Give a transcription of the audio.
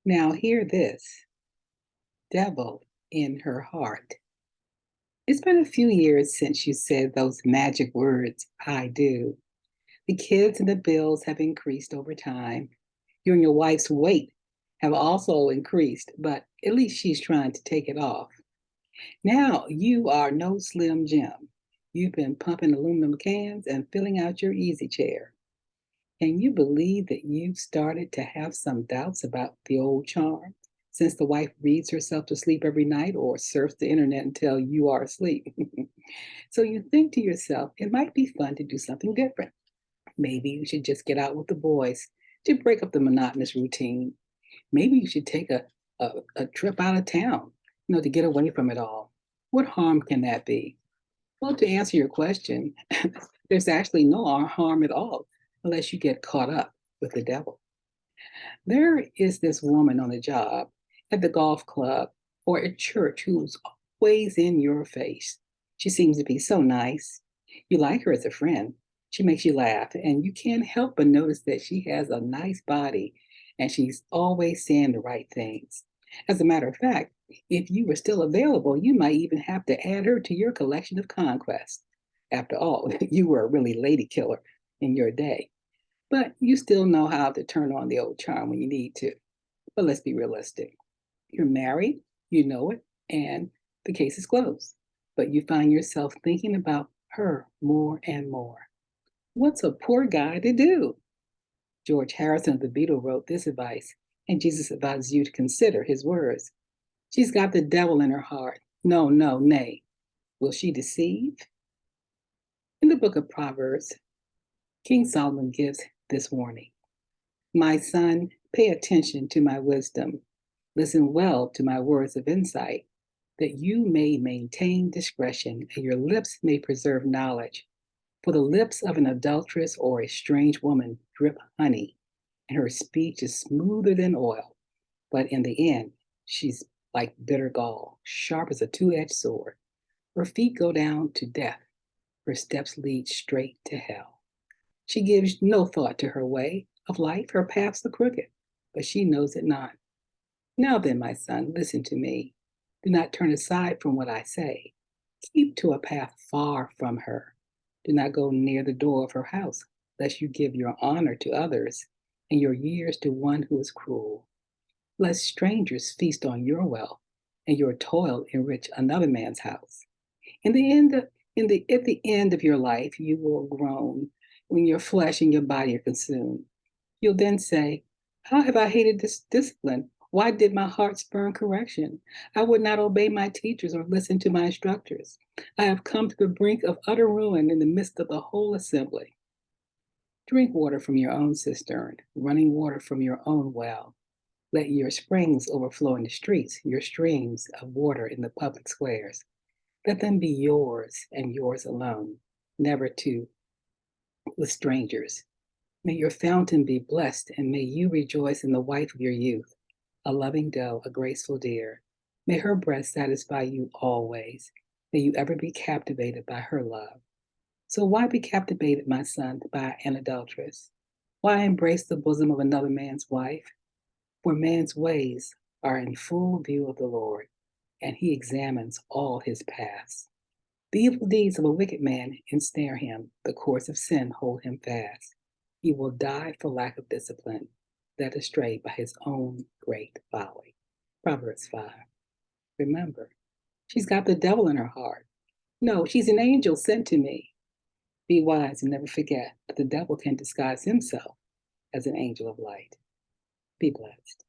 Now, hear this: devil in her heart. It's been a few years since you said those magic words, I do. The kids and the bills have increased over time. You and your wife's weight have also increased, but at least she's trying to take it off. Now you are no Slim Jim. You've been pumping aluminum cans and filling out your easy chair. Can you believe that you've started to have some doubts about the old charm since the wife reads herself to sleep every night or surfs the internet until you are asleep? So you think to yourself, it might be fun to do something different. Maybe you should just get out with the boys to break up the monotonous routine. Maybe you should take a trip out of town, to get away from it all. What harm can that be? Well, to answer your question, there's actually no harm at all unless you get caught up with the devil. There is this woman on the job, at the golf club, or at church who's always in your face. She seems to be so nice. You like her as a friend. She makes you laugh, and you can't help but notice that she has a nice body and she's always saying the right things. As a matter of fact, if you were still available, you might even have to add her to your collection of conquests. After all, you were a really lady killer in your day. But you still know how to turn on the old charm when you need to. But let's be realistic. You're married, you know it, and the case is closed. But you find yourself thinking about her more and more. What's a poor guy to do? George Harrison of the Beatles wrote this advice, and Jesus advises you to consider his words. She's got the devil in her heart. No, no, nay. Will she deceive? In the book of Proverbs, King Solomon gives this warning: My son, pay attention to my wisdom. Listen well to my words of insight, that you may maintain discretion and your lips may preserve knowledge. For the lips of an adulteress or a strange woman drip honey, and her speech is smoother than oil. But in the end, she's like bitter gall, sharp as a two-edged sword. Her feet go down to death, her steps lead straight to hell. She gives no thought to her way of life, her paths are crooked, but she knows it not. Now then, my son, listen to me. Do not turn aside from what I say. Keep to a path far from her. Do not go near the door of her house, lest you give your honor to others and your years to one who is cruel. Lest strangers feast on your wealth and your toil enrich another man's house. In the end of, at the end of your life, you will groan when your flesh and your body are consumed. You'll then say, how have I hated this discipline? Why did my heart spurn correction? I would not obey my teachers or listen to my instructors. I have come to the brink of utter ruin in the midst of the whole assembly. Drink water from your own cistern, running water from your own well. Let your springs overflow in the streets, your streams of water in the public squares. Let them be yours and yours alone, never to with strangers. May your fountain be blessed, and may you rejoice in the wife of your youth, a loving doe, a graceful deer. May her breast satisfy you always. May you ever be captivated by her love. So why be captivated, my son, by an adulteress? Why embrace the bosom of another man's wife? For man's ways are in full view of the Lord, and he examines all his paths. The evil deeds of a wicked man ensnare him, the course of sin hold him fast. He will die for lack of discipline, led astray by his own great folly. Proverbs 5. Remember, she's got the devil in her heart. No, she's an angel sent to me. Be wise and never forget that the devil can disguise himself as an angel of light. Be blessed.